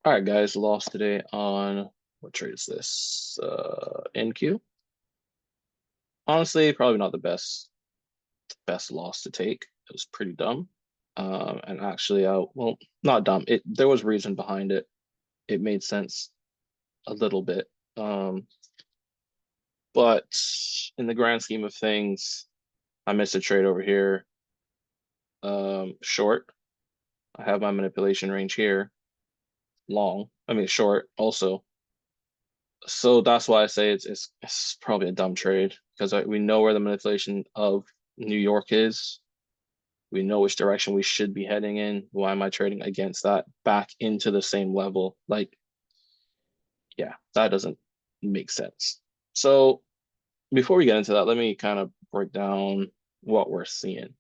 All right, guys, lost today on what trade is this? NQ. Honestly, probably not the best loss to take. It was pretty dumb. And actually, well, not dumb. There was reason behind it. It made sense a little bit. Um, but in the grand scheme of things, I missed a trade over here. Short. I have my manipulation range here. Long. I mean short also. So that's why I say it's probably a dumb trade because we know where the manipulation of New York is. We know which direction we should be heading in. Why am I trading against that back into the same level? Like, yeah, that doesn't make sense. So before we get into that, let me kind of break down what we're seeing.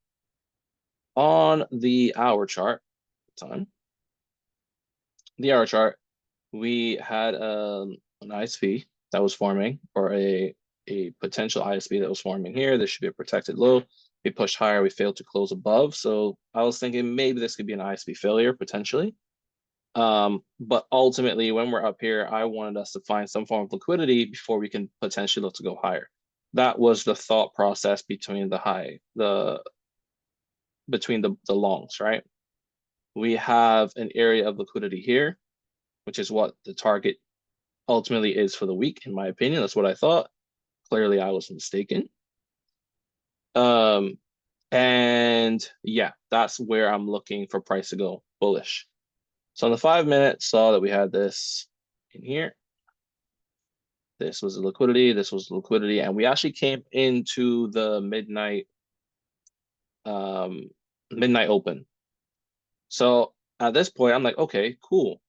On the hour chart, time, the hour chart, we had an ISP that was forming, or a potential ISP that was forming here. This should be a protected low. We pushed higher, we failed to close above. So I was thinking maybe this could be an ISP failure potentially. But ultimately, when we're up here, I wanted us to find some form of liquidity before we can potentially look to go higher. That was the thought process between the longs, right? We have an area of liquidity here, which is what the target ultimately is for the week, in my opinion. That's what I thought. Clearly, I was mistaken. Um, and yeah, that's where I'm looking for price to go bullish. So on the 5 minute, saw that we had this in here. This was the liquidity. This was the liquidity, and we actually came into the um, midnight open. So at this point, I'm like, okay, cool.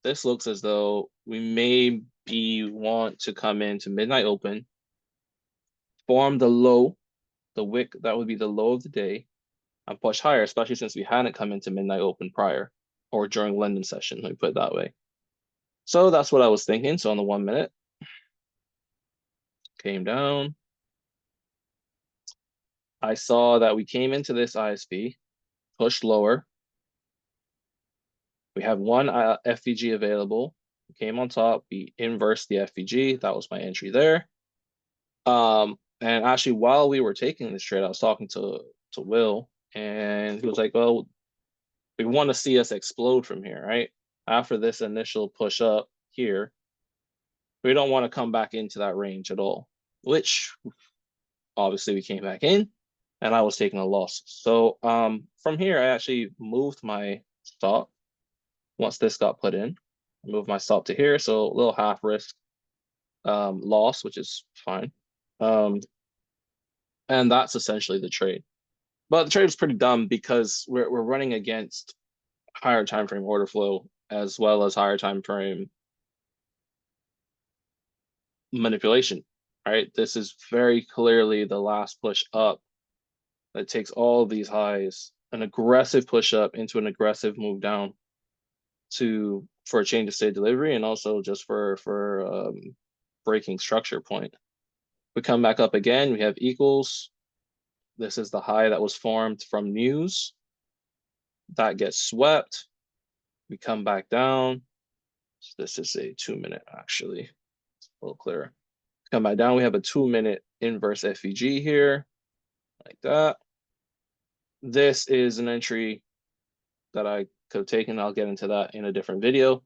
This looks as though we maybe want to come into midnight open, form the low, the wick that would be the low of the day, and push higher, especially since we hadn't come into midnight open prior or during London session, let me put it that way. So that's what I was thinking. So on the 1 minute, came down. I saw that we came into this ISP, pushed lower. We have one FVG available. We came on top. We inversed the FVG. That was my entry there. And actually, while we were taking this trade, I was talking to Will, and he was like, "Well, we want to see us explode from here, right? After this initial push up here, we don't want to come back into that range at all." Which obviously we came back in, and I was taking a loss. So from here, I actually moved my stop once this got put in. I moved my stop to here, so a little half risk loss, which is fine. Um, and that's essentially the trade. But the trade was pretty dumb because we're running against higher time frame order flow as well as higher time frame manipulation. Right, this is very clearly the last push up that takes all of these highs, an aggressive push up into an aggressive move down to for a change of state delivery and also just for breaking structure point. We come back up again. We have equals. This is the high that was formed from news. That gets swept. We come back down. So this is a 2 minute actually. It's a little clearer. Come back down. We have a 2 minute inverse FEG here, like that. This is an entry that I could have taken. I'll get into that in a different video.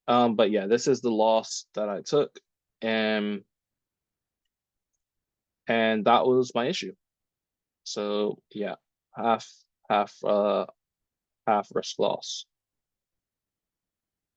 But yeah, this is the loss that I took, and that was my issue. So yeah, half half half risk loss.